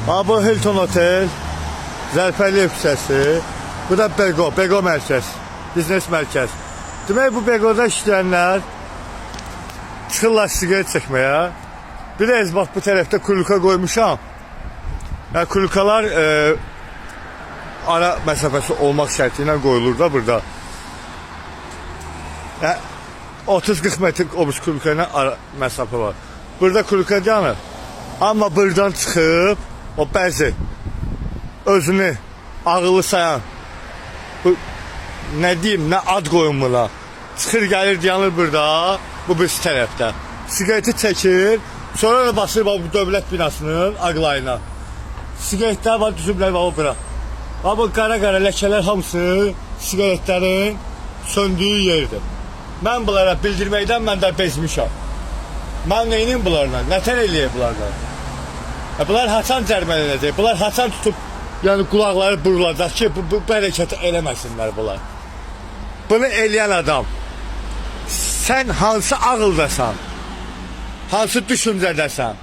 Bu Hilton Otel, Zərfəliyev küçəsi. Bu da Bego mərkəz, biznes mərkəz. Demək bu Bego'da işləyənlər çıxırlar sigaret çəkməyə. Bir də bax bu tərəfdə kuluka qoymuşam. Yəni kulukalar ara məsafəsi olmaq şərti ilə qoyulur da burada. 30-40 metr obuz kuluka ilə ara məsafə var. Burada kuluka yanır. Amma buradan çıxıb o bəzi özünü ağıllı sayan bu nə deyim, nə ad qoyumuna çıxır gəlir yanır burada bu birisi tərəfdə. Sigareti çəkir, sonra da basır bu dövlət binasının ağlayına. Sigaretlər var, düzüblər var bura. Bu qara ləkələr hamısı sigaretlərin söndüyü yerdir. Mən bunlara bildirməkdən mən də bezmişəm. Mən neyinin bunlarla? Nətər eləyir bunlarla? Bunlar haçan cərmələnəcək? Bunlar haçan tutub, yəni qulaqları burulacaq ki, bu hərəkəti eləməsinlər bunlar. Bunu eləyən adam, sən hansı ağıldasan, hansı düşüncədəsən?